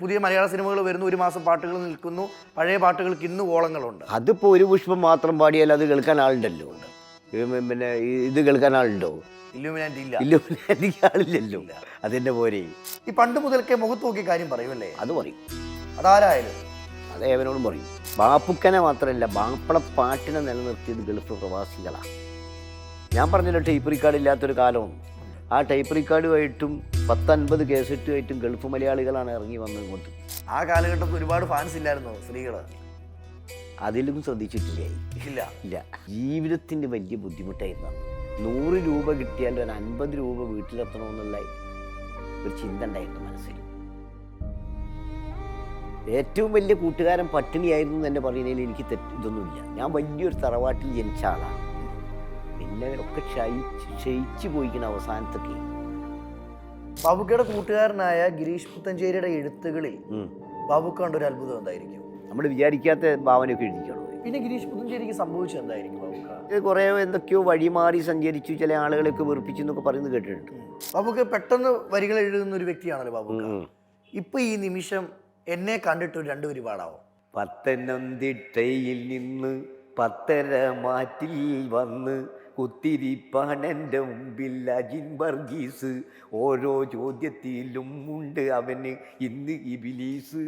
പുതിയ മലയാള സിനിമകൾ വരുന്നു, ഒരു മാസം പാട്ടുകൾ നിൽക്കുന്നു, പഴയ പാട്ടുകൾക്ക് ഇന്ന് ഓളങ്ങളുണ്ട്. അതിപ്പോൾ ഒരു പുഷ്പം മാത്രം പാടിയാൽ അത് കേൾക്കാൻ ആളുണ്ടല്ലോ. പിന്നെ ഇത് കേൾക്കാൻ ആളുണ്ടോ? ഇല്ലുമിനാറ്റി ഇല്ല. ഇല്ലുമിനാറ്റി ആളില്ലല്ലോ. അതിൻ്റെ പോരെ ഈ പണ്ട് മുതൽക്കേ മുഖത്ത് നോക്കി കാര്യം പറയുമല്ലേ? അത് പറയും. അതാരായാലും അത് ഏവനോടും പറയും. ബാപ്പുക്കനെ മാത്രമല്ല, ബാപ്പള പാട്ടിനെ നിലനിർത്തിയത് ഗൾഫ് പ്രവാസികളാണ്. ഞാൻ പറഞ്ഞല്ലോ, ടൈപ്പ് റെക്കോർഡ് ഇല്ലാത്തൊരു കാലവും ആ ടൈപ്പ് റെക്കോർഡുമായിട്ടും 10-50 കേസറ്റുമായിട്ടും ഗൾഫ് മലയാളികളാണ് ഇറങ്ങി വന്നത് ഇങ്ങോട്ട്. ആ കാലഘട്ടത്തിൽ ഒരുപാട് ഫാൻസ് ഇല്ലായിരുന്നോ സ്ത്രീകൾ? അതിലും ശ്രദ്ധിച്ചിട്ടില്ലേ? ഇല്ല ഇല്ല. ജീവിതത്തിൻ്റെ വലിയ ബുദ്ധിമുട്ടായിരുന്നു. 100 രൂപ കിട്ടിയാൽ ഒരു 50 രൂപ വീട്ടിലെത്തണമെന്നുള്ള ഒരു ചിന്ത ഉണ്ടായിരുന്നു മനസ്സിൽ. ഏറ്റവും വലിയ കൂട്ടുകാരൻ പട്ടിണിയായിരുന്നു എന്ന് പറയുന്നതിൽ എനിക്ക് ഇതൊന്നുമില്ല. ഞാൻ വലിയൊരു തറവാട്ടിൽ ജനിച്ച ആളാണ്. പിന്നെ ഒക്കെ ക്ഷയിച്ചു പോയിക്കുന്ന അവസാനത്തൊക്കെ. ബാബുക്കയുടെ കൂട്ടുകാരനായ ഗിരീഷ് പുത്തഞ്ചേരിയുടെ എഴുത്തുകളിൽ ബാബുക്ക കണ്ട ഒരു അത്ഭുതം എന്തായിരിക്കും? നമ്മൾ വിചാരിക്കാത്ത ഭാവനയൊക്കെ എഴുതിക്കണം. പിന്നെ ഗിരീഷ് പുത്തഞ്ചേരിക്ക് സംഭവിച്ചത് എന്തായിരിക്കും ബാബുക്ക? കുറേ എന്തൊക്കെയോ വഴിമാറി സഞ്ചരിച്ചു, ചില ആളുകളെയൊക്കെ വെറുപ്പിച്ചു എന്നൊക്കെ പറയുന്നത് കേട്ടിട്ടുണ്ട്. ബാബുക്ക പെട്ടെന്ന് വരികൾ എഴുതുന്ന ഒരു വ്യക്തിയാണല്ലോ ബാബുക്ക. ഇപ്പൊ ഈ നിമിഷം എന്നെ കണ്ടിട്ട് 2 വരി പാടാവോ? പത്തനംതിട്ടയിൽ നിന്ന് 10:30 മാറ്റിൽ വന്ന് കുത്തിരിപ്പാണെൻ്റെ മുമ്പിൽ അജിൻ വർഗീസ്. ഓരോ ചോദ്യത്തിലും ഉണ്ട് അവന് ഇന്ന് ഇബിലീസ്.